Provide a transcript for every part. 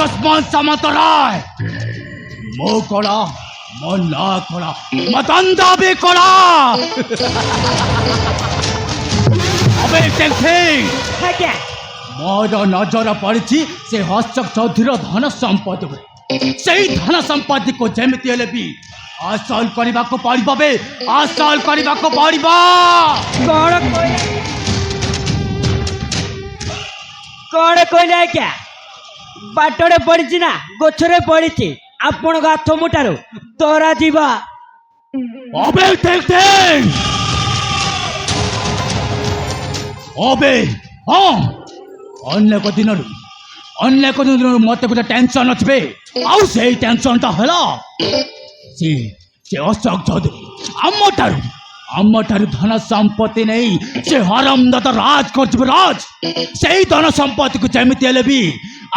दुश्मन सामंतराय मो कड़ा मो ना कड़ा मतंदा भी कड़ा अबे ଆଜ୍ଞା मोर नजर पड़ी से हस्तक चौधरी धन संपत्ति से धन संपत्ति को जमीती हेले भी आसल करने को पड़ो बे आसल करने को पड़ो कौन कहले आज्ञा बाटरे पड़ी ना गछरे पड़ी आपण हाथ मुठार दरा जीवा अबे अबे हाँ अनेक दिन मत गोटे टेंशन अच्छे आउ से टेंशन टा है से अशोक चौधरी आम ठार धन संपत्ति नहीं से हरमदादा राज कर राज से धन संपत्ति को जमीती हेले भी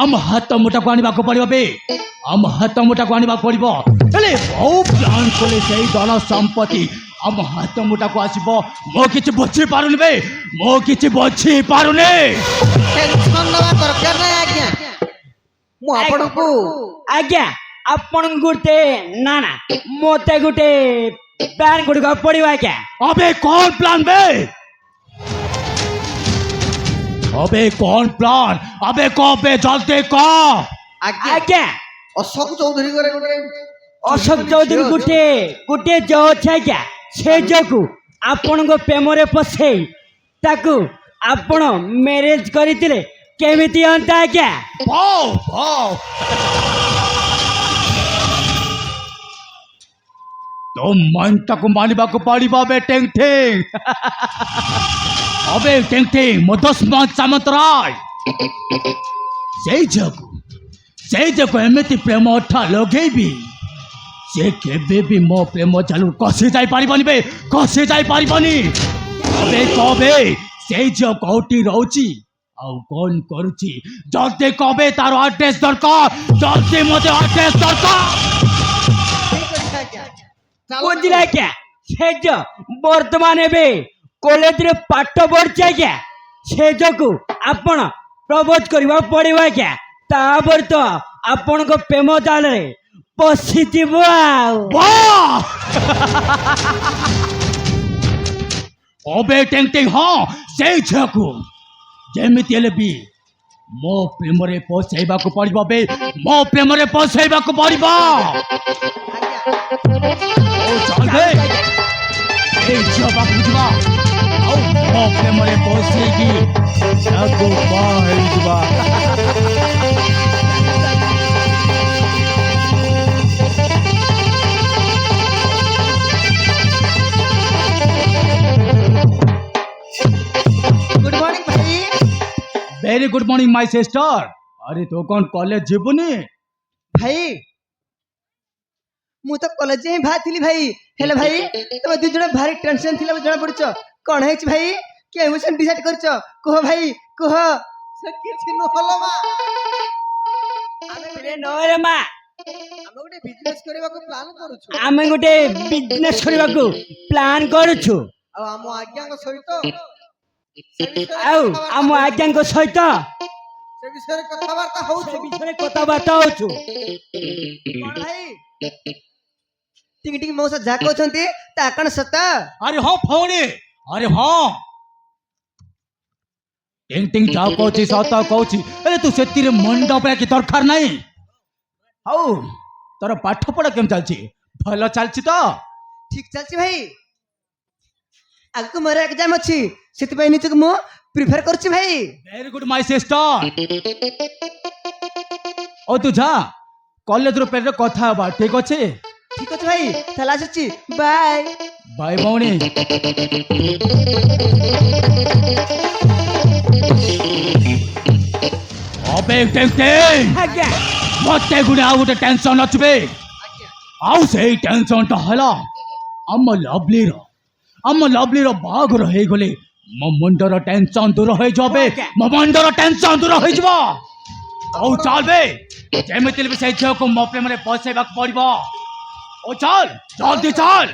आम हाथ मुठा को आने को पड़ो बे आम हाथ मुठा को आने पड़ो बहु प्लान कले से धन संपत्ति आम हाथ मुठा को आसो मो कि बची पारुनी बे मो कि बची पारुनी आज्ञा आपण गोटे ना ना मत गोटे प्लान गुड़िक पड़ो आज्ञा अबे कौन प्लान बे अबे कौन प्लान अबे कबे जल्दी आज्ञा अशोक चौधरी गोटे गोटे जो अच्छे आज्ञा से जो को आपण प्रेम पशे ताकू आपण मैरेज करते केमिति अंता आज्ञा तो मन तक मानवा को पड़ो बे टेंग अबे टेंग दुश्मन सामंतराय से जगह एमती प्रेम अठा लगेबी से केबे भी मो प्रेम चालू कसी जाई पारिबनी बे कसी जाई पारिबनी अबे कबे से जो कौटी रहउची आउ कौन करूची जल्दी कबे तार एड्रेस दरकार जल्दी मते एड्रेस दरकार बुझला क्या से जो वर्तमान एबे कॉलेज रे पाठ पढ़ी आज्ञा से जो को आपण प्रपोज करबा पड़ो आज्ञा तापर तो आपण को प्रेम जाल रे पशिजिब अबे टेंग हाँ से झको जेमिति हेले भी मो प्रेम रे पसैबा को पड़ो बे मो प्रेम रे पसैबा को पड़ो चल दे ए झबा बुझबा औ मो प्रेम रे पसैगी जाको बाहर जुबा very good morning my sister अरे तो कौन कॉलेज जीवनी भाई मु तो कॉलेज ही भाई भाई हेले भाई तुम दु जण भारी टेंशन थिला जणा पड़छ कोन हेच भाई के एमिशन डिसाइड करछ कह भाई कह से किछि न हलो मा अरे नोरे मा हम गोटे बिजनेस करबा को प्लान करूछु आमे गोटे बिजनेस करबा को प्लान करूछु आ हम आज्ञा को सहित आउ हम आज्ञा को सहित से विषय कथावार्ता होछु कोन भाई टिंग टिंग मौसा जाको छंती ता कण सता अरे हाँ फौणी अरे हाँ टिंग टिंग जाको छी सता कहूची अरे तू सेती रे मंडप की दरकार नहीं हाउ तोर पाठ पढ़ा केम चलची भलो चलची तो ठीक चलची भाई आगको मोर एग्जाम अछि सेति भाई निचक मो प्रिफर करछि भाई वेरी गुड माय सिस्टर ओ तू जा कॉलेज रो पेरे कथा बा ठीक अछि ठीक अछि भाई चला सच्ची बाय बाय भौणी अबे टेंग आज्ञा मते गुणे आ गोटे टेंशन अच्छे आउ से टेंशन टा हला आम लवली रो बाग रहे गले मो मुंडर टेंशन दूर हो जाबे मो मुंडर टेंशन दूर हो जबो औ चल बे जेमिति भी से झ को मो प्रेम रे पसेबाक पड़बो ओ चल जल्दी चल